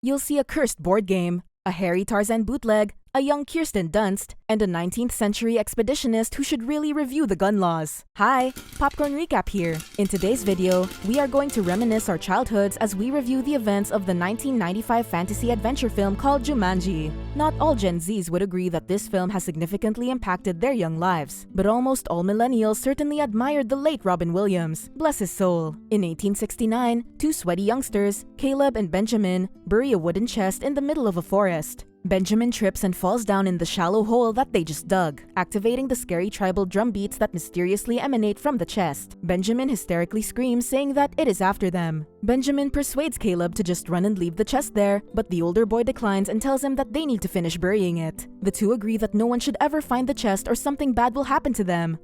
you'll see a cursed board game, a hairy Tarzan bootleg, a young Kirsten Dunst, and a 19th century expeditionist who should really review the gun laws. Hi, Popcorn Recap here. In today's video, we are going to reminisce our childhoods as we review the events of the 1995 fantasy adventure film called Jumanji. Not all Gen Zs would agree that this film has significantly impacted their young lives, but almost all millennials certainly admired the late Robin Williams, bless his soul. In 1869, two sweaty youngsters, Caleb and Benjamin, bury a wooden chest in the middle of a forest. Benjamin trips and falls down in the shallow hole that they just dug, activating the scary tribal drum beats that mysteriously emanate from the chest. Benjamin hysterically screams, saying that it is after them. Benjamin persuades Caleb to just run and leave the chest there, but the older boy declines and tells him that they need to finish burying it. The two agree that no one should ever find the chest or something bad will happen to them.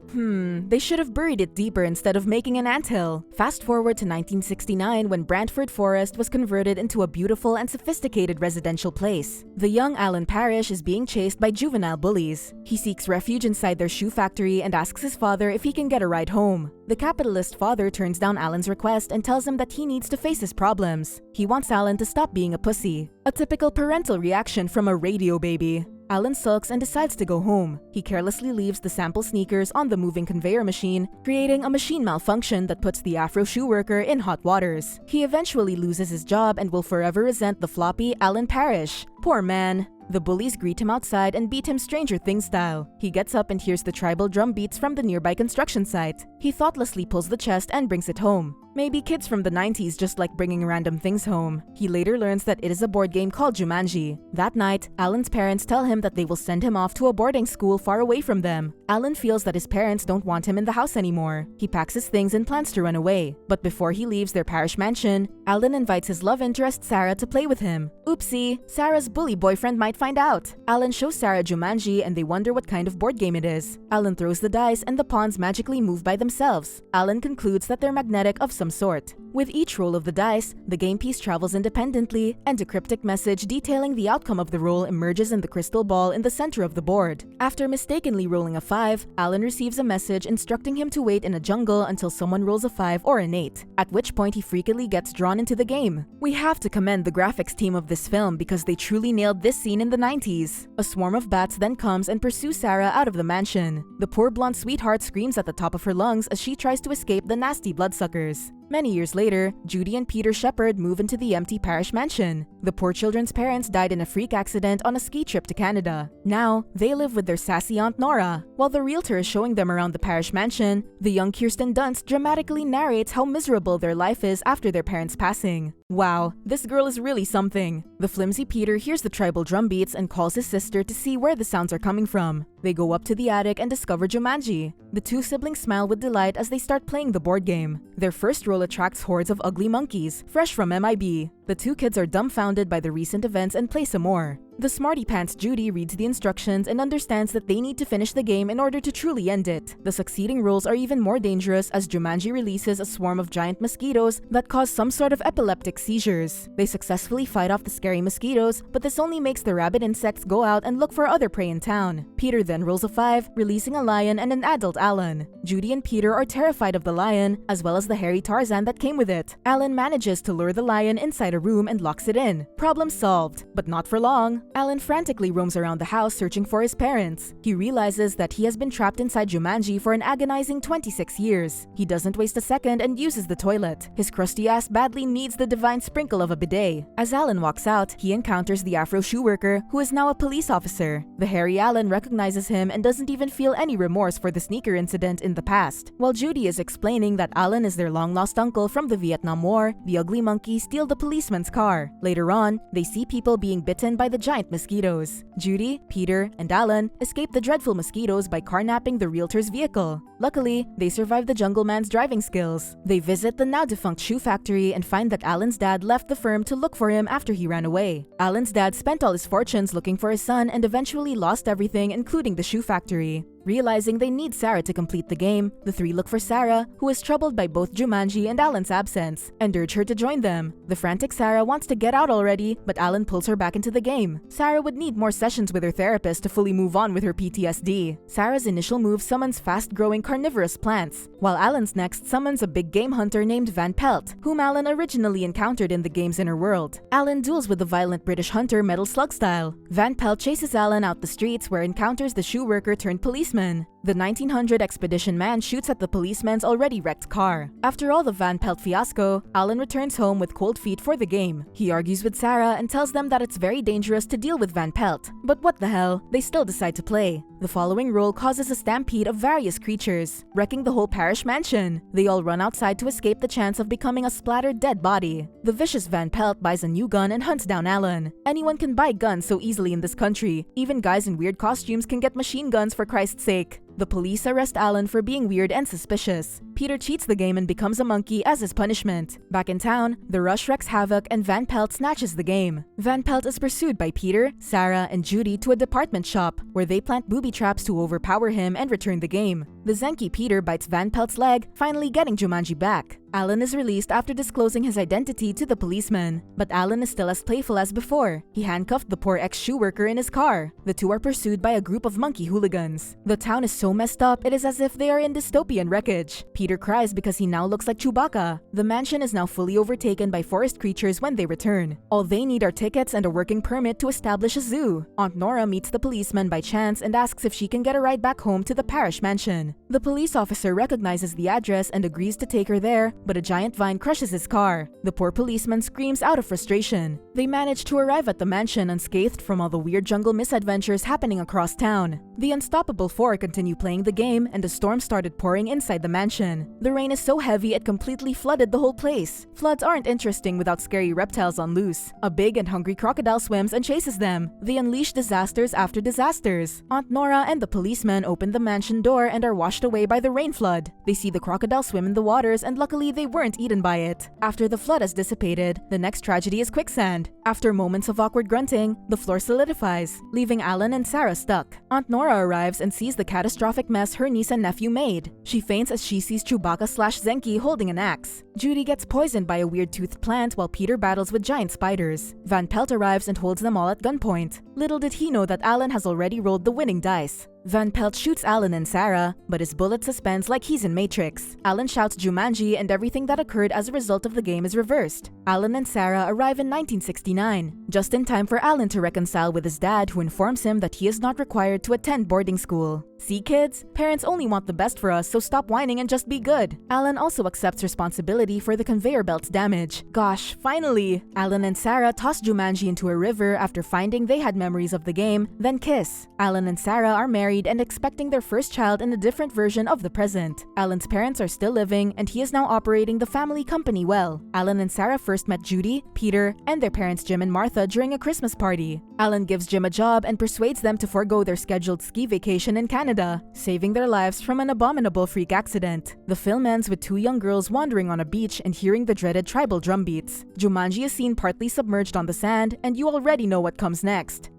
They should have buried it deeper instead of making an anthill. Fast forward to 1969 when Brantford Forest was converted into a beautiful and sophisticated residential place. The young Alan Parrish is being chased by juvenile bullies. He seeks refuge inside their shoe factory and asks his father if he can get a ride home. The capitalist father turns down Alan's request and tells him that he needs to face his problems. He wants Alan to stop being a pussy. A typical parental reaction from a radio baby. Alan sulks and decides to go home. He carelessly leaves the sample sneakers on the moving conveyor machine, creating a machine malfunction that puts the Afro shoe worker in hot waters. He eventually loses his job and will forever resent the floppy Alan Parrish. Poor man. The bullies greet him outside and beat him Stranger Things style. He gets up and hears the tribal drum beats from the nearby construction site. He thoughtlessly pulls the chest and brings it home. Maybe kids from the 90s just like bringing random things home. He later learns that it is a board game called Jumanji. That night, Alan's parents tell him that they will send him off to a boarding school far away from them. Alan feels that his parents don't want him in the house anymore. He packs his things and plans to run away. But before he leaves their parish mansion, Alan invites his love interest Sarah to play with him. Oopsie, Sarah's bully boyfriend might find out. Alan shows Sarah Jumanji and they wonder what kind of board game it is. Alan throws the dice and the pawns magically move by themselves. Alan concludes that they're magnetic of some sort. With each roll of the dice, the game piece travels independently, and a cryptic message detailing the outcome of the roll emerges in the crystal ball in the center of the board. After mistakenly rolling a 5, Alan receives a message instructing him to wait in a jungle until someone rolls a 5 or an 8, at which point he freakily gets drawn into the game. We have to commend the graphics team of this film because they truly nailed this scene in the 90s. A swarm of bats then comes and pursues Sarah out of the mansion. The poor blonde sweetheart screams at the top of her lungs as she tries to escape the nasty bloodsuckers. Many years later, Judy and Peter Shepard move into the empty parish mansion. The poor children's parents died in a freak accident on a ski trip to Canada. Now, they live with their sassy Aunt Nora. While the realtor is showing them around the parish mansion, the young Kirsten Dunst dramatically narrates how miserable their life is after their parents' passing. Wow, this girl is really something. The flimsy Peter hears the tribal drum beats and calls his sister to see where the sounds are coming from. They go up to the attic and discover Jumanji. The two siblings smile with delight as they start playing the board game. Their first roll attracts hordes of ugly monkeys, fresh from MIB. The two kids are dumbfounded by the recent events and play some more. The smarty pants Judy reads the instructions and understands that they need to finish the game in order to truly end it. The succeeding rolls are even more dangerous as Jumanji releases a swarm of giant mosquitoes that cause some sort of epileptic seizures. They successfully fight off the scary mosquitoes, but this only makes the rabid insects go out and look for other prey in town. Peter then rolls a 5, releasing a lion and an adult Alan. Judy and Peter are terrified of the lion, as well as the hairy Tarzan that came with it. Alan manages to lure the lion inside a room and locks it in. Problem solved, but not for long. Alan frantically roams around the house searching for his parents. He realizes that he has been trapped inside Jumanji for an agonizing 26 years. He doesn't waste a second and uses the toilet. His crusty ass badly needs the divine sprinkle of a bidet. As Alan walks out, he encounters the Afro shoe worker, who is now a police officer. The hairy Alan recognizes him and doesn't even feel any remorse for the sneaker incident in the past. While Judy is explaining that Alan is their long-lost uncle from the Vietnam War, the ugly monkeys steal the policeman's car. Later on, they see people being bitten by the giant mosquitoes. Judy, Peter, and Alan escape the dreadful mosquitoes by carnapping the realtor's vehicle. Luckily, they survive the jungle man's driving skills. They visit the now-defunct shoe factory and find that Alan's dad left the firm to look for him after he ran away. Alan's dad spent all his fortunes looking for his son and eventually lost everything, including the shoe factory. Realizing they need Sarah to complete the game, the three look for Sarah, who is troubled by both Jumanji and Alan's absence, and urge her to join them. The frantic Sarah wants to get out already, but Alan pulls her back into the game. Sarah would need more sessions with her therapist to fully move on with her PTSD. Sarah's initial move summons fast-growing carnivorous plants, while Alan's next summons a big game hunter named Van Pelt, whom Alan originally encountered in the game's inner world. Alan duels with the violent British hunter Metal Slug style. Van Pelt chases Alan out the streets where encounters the shoe worker turned policeman. The 1900 expedition man shoots at the policeman's already wrecked car. After all the Van Pelt fiasco, Alan returns home with cold feet for the game. He argues with Sarah and tells them that it's very dangerous to deal with Van Pelt. But what the hell, they still decide to play. The following roll causes a stampede of various creatures, wrecking the whole Parrish mansion. They all run outside to escape the chance of becoming a splattered dead body. The vicious Van Pelt buys a new gun and hunts down Alan. Anyone can buy guns so easily in this country. Even guys in weird costumes can get machine guns for Christ's sake. The police arrest Alan for being weird and suspicious. Peter cheats the game and becomes a monkey as his punishment. Back in town, the rush wreaks havoc and Van Pelt snatches the game. Van Pelt is pursued by Peter, Sarah, and Judy to a department shop, where they plant booby traps to overpower him and return the game. The Zenki Peter bites Van Pelt's leg, finally getting Jumanji back. Alan is released after disclosing his identity to the policeman, but Alan is still as playful as before. He handcuffed the poor ex-shoe worker in his car. The two are pursued by a group of monkey hooligans. The town is so messed up, it is as if they are in dystopian wreckage. Peter cries because he now looks like Chewbacca. The mansion is now fully overtaken by forest creatures when they return. All they need are tickets and a working permit to establish a zoo. Aunt Nora meets the policeman by chance and asks if she can get a ride back home to the Parrish mansion. The police officer recognizes the address and agrees to take her there, but a giant vine crushes his car. The poor policeman screams out of frustration. They manage to arrive at the mansion unscathed from all the weird jungle misadventures happening across town. The Unstoppable Four continue playing the game, and a storm started pouring inside the mansion. The rain is so heavy it completely flooded the whole place. Floods aren't interesting without scary reptiles on loose. A big and hungry crocodile swims and chases them. They unleash disasters after disasters. Aunt Nora and the policeman open the mansion door and are washed away by the rain flood. They see the crocodile swim in the waters, and luckily they weren't eaten by it. After the flood has dissipated, the next tragedy is quicksand. After moments of awkward grunting, the floor solidifies, leaving Alan and Sarah stuck. Aunt Nora arrives and sees the catastrophic mess her niece and nephew made. She faints as she sees Chewbacca/Zenki holding an axe. Judy gets poisoned by a weird-toothed plant while Peter battles with giant spiders. Van Pelt arrives and holds them all at gunpoint. Little did he know that Alan has already rolled the winning dice. Van Pelt shoots Alan and Sarah, but his bullet suspends like he's in Matrix. Alan shouts Jumanji, and everything that occurred as a result of the game is reversed. Alan and Sarah arrive in 1969, just in time for Alan to reconcile with his dad, who informs him that he is not required to attend boarding school. See, kids? Parents only want the best for us, so stop whining and just be good. Alan also accepts responsibility for the conveyor belt's damage. Gosh, finally! Alan and Sarah toss Jumanji into a river after finding they had memories of the game, then kiss. Alan and Sarah are married and expecting their first child in a different version of the present. Alan's parents are still living, and he is now operating the family company well. Alan and Sarah first met Judy, Peter, and their parents Jim and Martha during a Christmas party. Alan gives Jim a job and persuades them to forego their scheduled ski vacation in Canada, saving their lives from an abominable freak accident. The film ends with two young girls wandering on a beach and hearing the dreaded tribal drum beats. Jumanji is seen partly submerged on the sand, and you already know what comes next.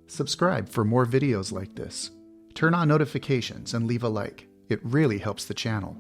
Subscribe for more videos like this. Turn on notifications and leave a like. It really helps the channel.